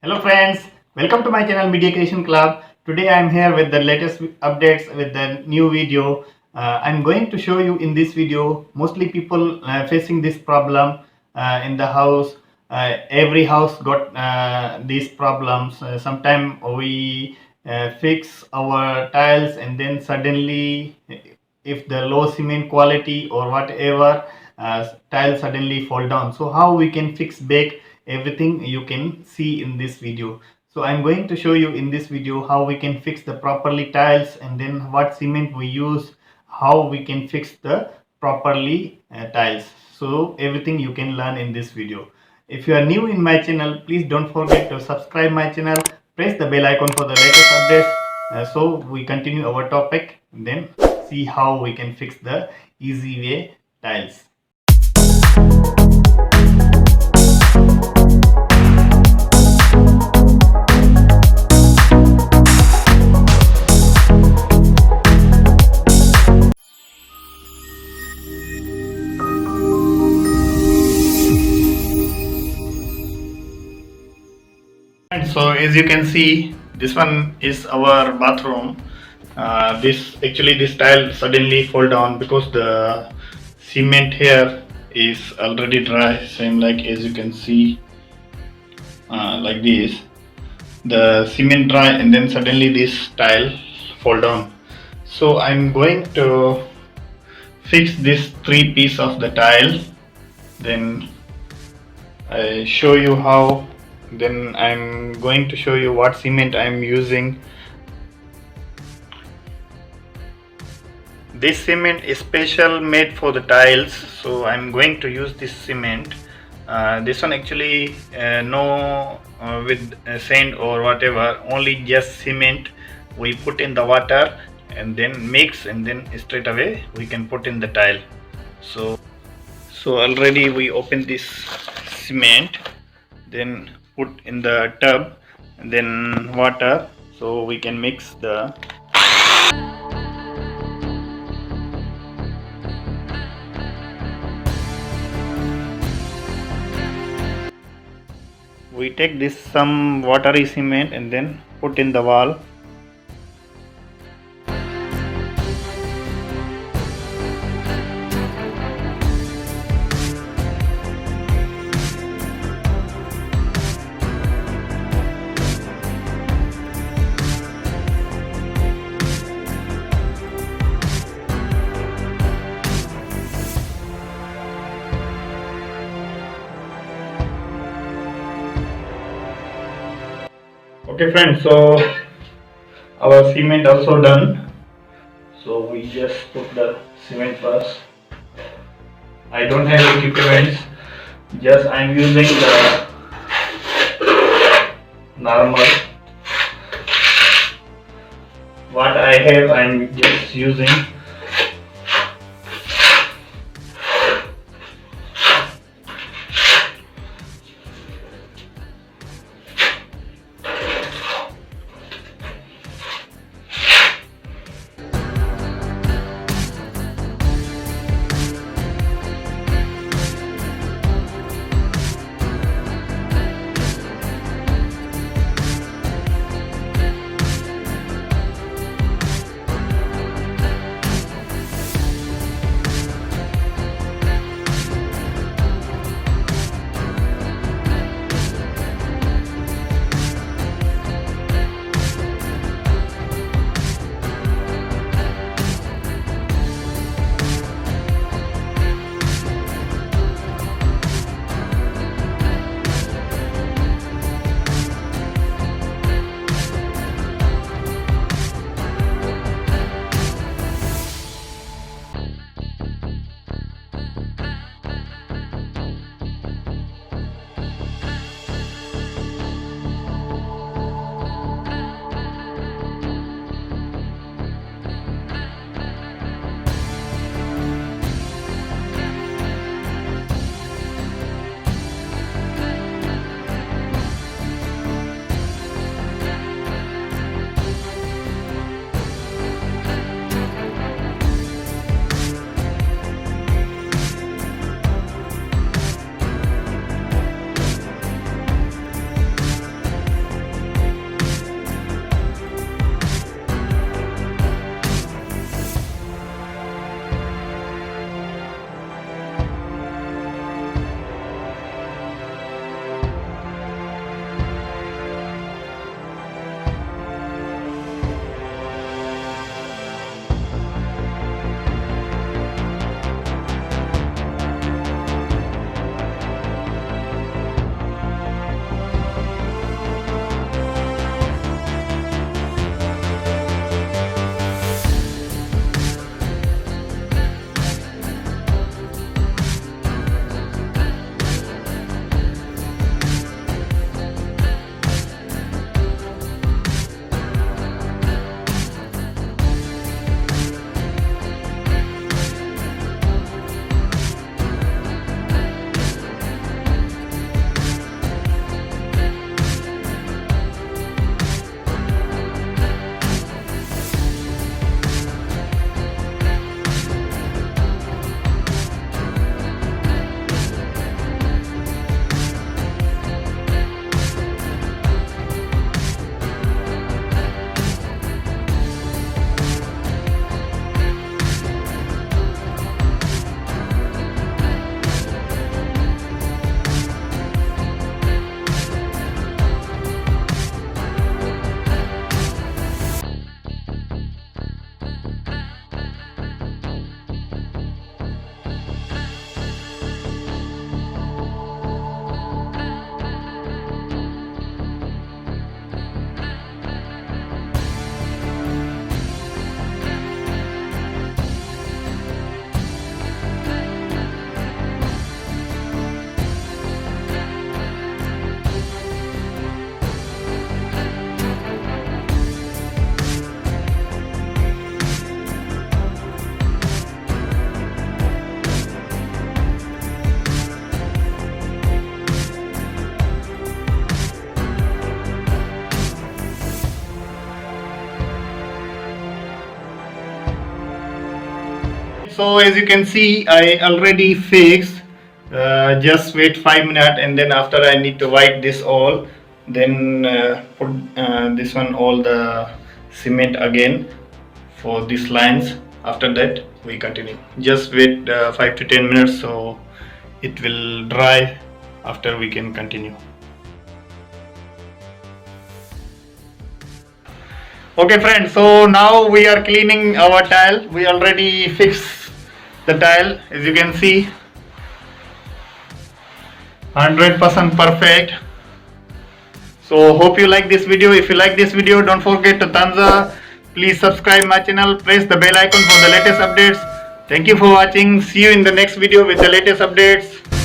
Hello friends, welcome to my channel Media Creation Club. Today I am here with the latest updates with the new video. I'm going to show you in this video mostly people facing this problem in the house. Every house got these problems. Sometime we fix our tiles and then suddenly if the low cement quality or whatever tile suddenly fall down. So how we can fix back everything you can see in this video. So I'm going to show you in this video how we can fix the properly tiles and then what cement we use, how we can fix the properly tiles. So everything you can learn in this video. If you are new in my channel, please don't forget to subscribe my channel, press the bell icon for the latest updates. So we continue our topic, then see how we can fix the easy way tiles. And so as you can see, this one is our bathroom. This tile suddenly fall down because the cement here is already dry. Same like as you can see, like this. The cement dry and then suddenly this tile fall down. So I'm going to fix this three piece of the tile. Then I show you how. Then I'm going to show you what cement I'm using. This cement is special made for the tiles, so I'm going to use this cement. This one actually no with sand or whatever, only just cement we put in the water and then mix and then straight away we can put in the tile. So already we open this cement, then put in the tub and then water, so we can mix the. We take this some watery cement and then put in the wall. Okay friends, so our cement also done. So we just put the cement first. I don't have equipment, just I'm using the normal. What I have I'm just using. so as you can see, I already fixed. Just wait 5 minutes, and then after I need to wipe this all, then put this one all the cement again for these lines. After that we continue. Just wait 5 to 10 minutes so it will dry. After we can continue. Okay friends, so now we are cleaning our tile. We already fixed the tile, as you can see, 100% perfect. So hope you like this video. If you like this video, don't forget to thumbs up. Please subscribe my channel, press the bell icon for the latest updates. Thank you for watching. See you in the next video with the latest updates.